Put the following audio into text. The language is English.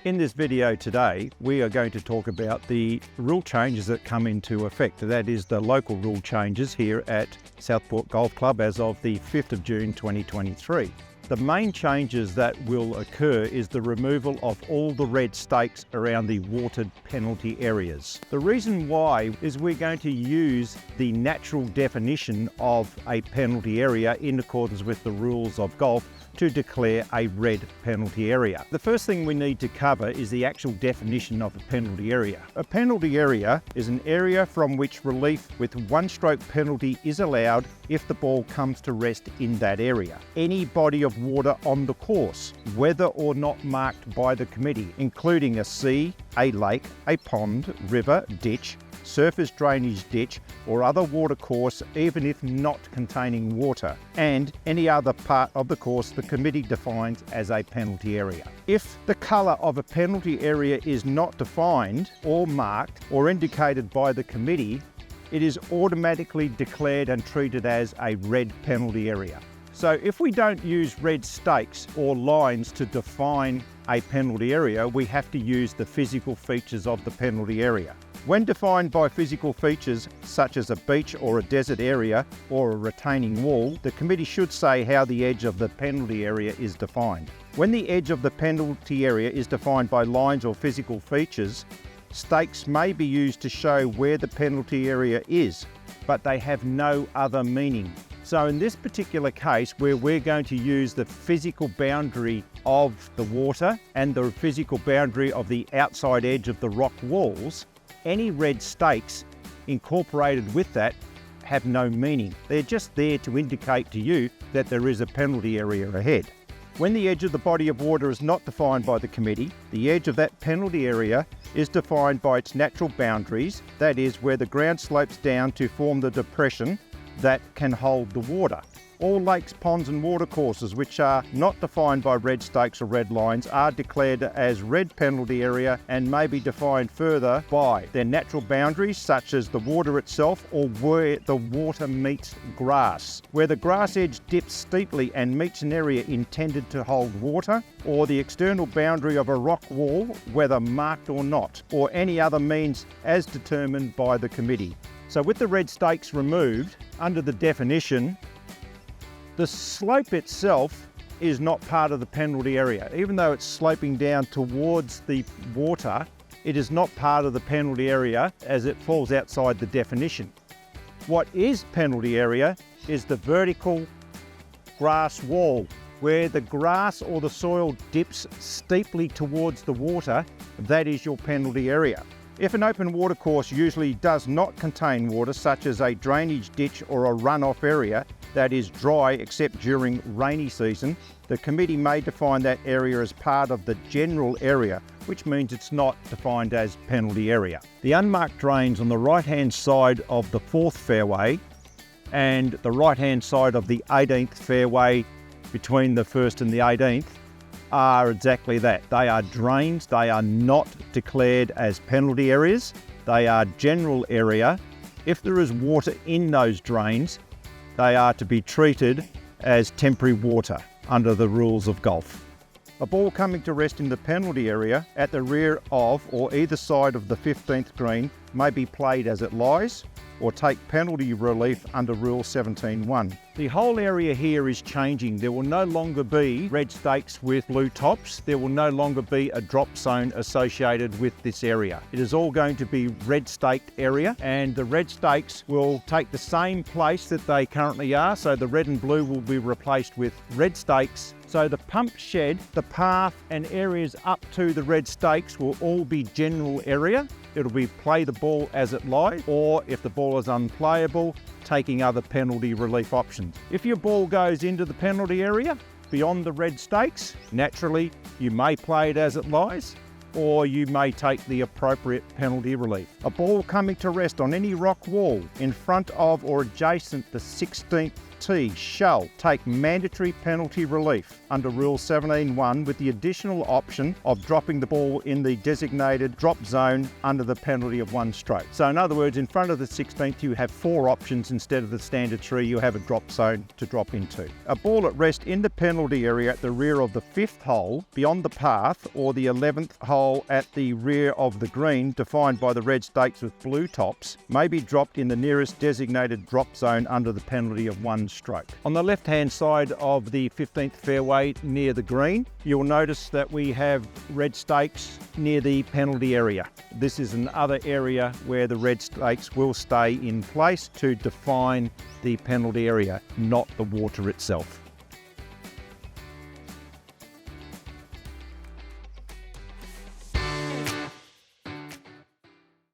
In this video today, we are going to talk about the rule changes that come into effect. That is the local rule changes here at Southport Golf Club as of the 5th of June 2023. The main changes that will occur is the removal of all the red stakes around the watered penalty areas. The reason why is we're going to use the natural definition of a penalty area in accordance with the rules of golf to declare a red penalty area. The first thing we need to cover is the actual definition of a penalty area. A penalty area is an area from which relief with one-stroke penalty is allowed if the ball comes to rest in that area. Any body of water on the course, whether or not marked by the committee, including a sea, a lake, a pond, river, ditch, surface drainage ditch or other water course, even if not containing water, and any other part of the course the committee defines as a penalty area. If the colour of a penalty area is not defined or marked or indicated by the committee, it is automatically declared and treated as a red penalty area. So if we don't use red stakes or lines to define a penalty area, we have to use the physical features of the penalty area. When defined by physical features such as a beach or a desert area or a retaining wall, the committee should say how the edge of the penalty area is defined. When the edge of the penalty area is defined by lines or physical features, stakes may be used to show where the penalty area is, but they have no other meaning. So in this particular case, where we're going to use the physical boundary of the water and the physical boundary of the outside edge of the rock walls, any red stakes incorporated with that have no meaning. They're just there to indicate to you that there is a penalty area ahead. When the edge of the body of water is not defined by the committee, the edge of that penalty area is defined by its natural boundaries, that is, where the ground slopes down to form the depression that can hold the water. All lakes, ponds and watercourses which are not defined by red stakes or red lines are declared as red penalty area and may be defined further by their natural boundaries such as the water itself or where the water meets grass. Where the grass edge dips steeply and meets an area intended to hold water, or the external boundary of a rock wall, whether marked or not, or any other means as determined by the committee. So with the red stakes removed, under the definition, the slope itself is not part of the penalty area. Even though it's sloping down towards the water, it is not part of the penalty area as it falls outside the definition. What is penalty area is the vertical grass wall, where the grass or the soil dips steeply towards the water. That is your penalty area. If an open watercourse usually does not contain water, such as a drainage ditch or a runoff area that is dry except during rainy season, the committee may define that area as part of the general area, which means it's not defined as penalty area. The unmarked drains on the right-hand side of the 4th fairway and the right-hand side of the 18th fairway between the 1st and the 18th are exactly that. They are drains. They are not declared as penalty areas. They are general area. If there is water in those drains, they are to be treated as temporary water under the rules of golf. A ball coming to rest in the penalty area at the rear of or either side of the 15th green may be played as it lies or take penalty relief under Rule 17.1. The whole area here is changing. There will no longer be red stakes with blue tops. There will no longer be a drop zone associated with this area. It is all going to be red staked area, and the red stakes will take the same place that they currently are. So the red and blue will be replaced with red stakes. So the pump shed, the path and areas up to the red stakes will all be general area. It'll be play the ball as it lies, or if the ball is unplayable, taking other penalty relief options. If your ball goes into the penalty area beyond the red stakes, naturally you may play it as it lies, or you may take the appropriate penalty relief. A ball coming to rest on any rock wall in front of or adjacent the 16th tee shall take mandatory penalty relief under Rule 17.1 with the additional option of dropping the ball in the designated drop zone under the penalty of 1 stroke. So in other words, in front of the 16th, you have 4 options instead of the standard 3. You have a drop zone to drop into. A ball at rest in the penalty area at the rear of the 5th hole beyond the path, or the 11th hole at the rear of the green defined by the red stakes with blue tops, may be dropped in the nearest designated drop zone under the penalty of 1 stroke. On the left-hand side of the 15th fairway near the green, you'll notice that we have red stakes near the penalty area. This is another area where the red stakes will stay in place to define the penalty area, not the water itself.